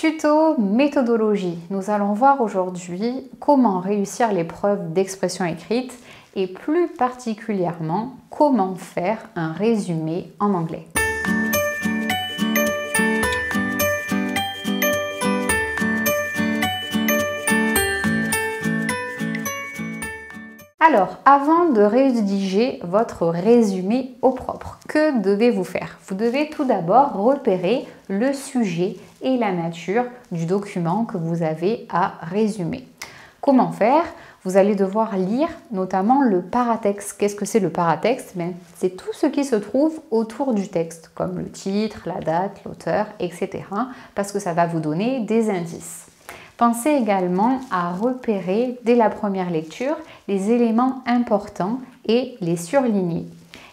Tuto méthodologie. Nous allons voir aujourd'hui comment réussir l'épreuve d'expression écrite et plus particulièrement comment faire un résumé en anglais. Alors, avant de rédiger votre résumé au propre, que devez-vous faire? Vous devez tout d'abord repérer le sujet et la nature du document que vous avez à résumer. Comment faire? Vous allez devoir lire notamment le paratexte. Qu'est-ce que c'est le paratexte? C'est tout ce qui se trouve autour du texte, comme le titre, la date, l'auteur, etc. Parce que ça va vous donner des indices. Pensez également à repérer dès la première lecture les éléments importants et les surligner.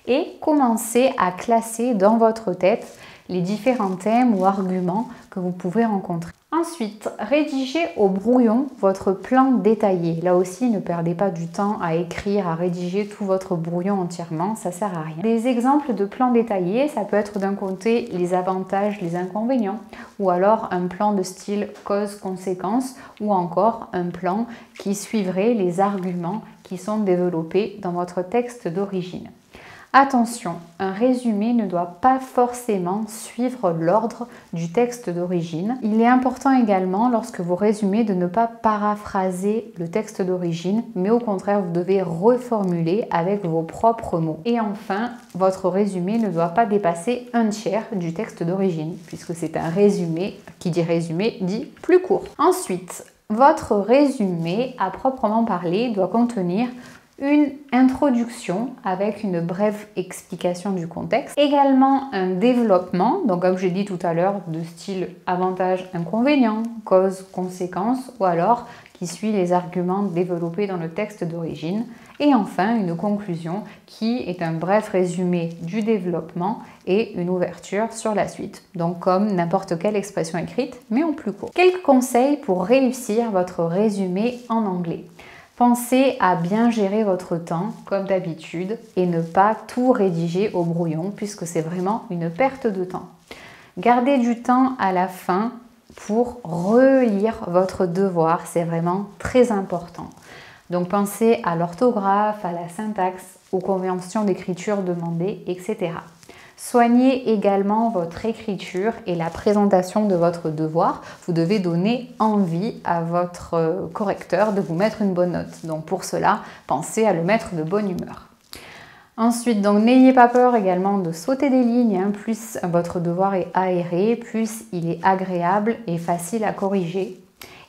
Et commencez à classer dans votre tête les différents thèmes ou arguments que vous pouvez rencontrer. Ensuite, rédigez au brouillon votre plan détaillé. Là aussi, ne perdez pas du temps à écrire, à rédiger tout votre brouillon entièrement, ça sert à rien. Des exemples de plans détaillés, ça peut être d'un côté les avantages, les inconvénients, ou alors un plan de style cause-conséquence, ou encore un plan qui suivrait les arguments qui sont développés dans votre texte d'origine. Attention, un résumé ne doit pas forcément suivre l'ordre du texte d'origine. Il est important également, lorsque vous résumez, de ne pas paraphraser le texte d'origine, mais au contraire, vous devez reformuler avec vos propres mots. Et enfin, votre résumé ne doit pas dépasser un tiers du texte d'origine, puisque c'est un résumé, qui dit résumé, dit plus court. Ensuite, votre résumé, à proprement parler, doit contenir une introduction avec une brève explication du contexte. Également un développement, donc comme j'ai dit tout à l'heure, de style avantage, inconvénient, cause, conséquence, ou alors qui suit les arguments développés dans le texte d'origine. Et enfin, une conclusion qui est un bref résumé du développement et une ouverture sur la suite. Donc comme n'importe quelle expression écrite, mais en plus court. Quelques conseils pour réussir votre résumé en anglais. Pensez à bien gérer votre temps, comme d'habitude, et ne pas tout rédiger au brouillon, puisque c'est vraiment une perte de temps. Gardez du temps à la fin pour relire votre devoir, c'est vraiment très important. Donc pensez à l'orthographe, à la syntaxe, aux conventions d'écriture demandées, etc. Soignez également votre écriture et la présentation de votre devoir. Vous devez donner envie à votre correcteur de vous mettre une bonne note. Donc pour cela, pensez à le mettre de bonne humeur. Ensuite, donc n'ayez pas peur également de sauter des lignes. Plus votre devoir est aéré, plus il est agréable et facile à corriger.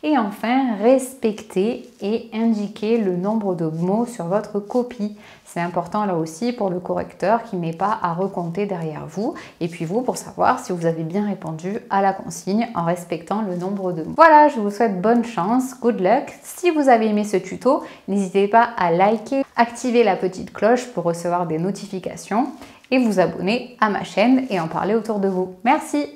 Et enfin, respectez et indiquez le nombre de mots sur votre copie. C'est important là aussi pour le correcteur qui n'est pas à recompter derrière vous. Et puis vous, pour savoir si vous avez bien répondu à la consigne en respectant le nombre de mots. Voilà, je vous souhaite bonne chance, good luck. Si vous avez aimé ce tuto, n'hésitez pas à liker, activer la petite cloche pour recevoir des notifications et vous abonner à ma chaîne et en parler autour de vous. Merci!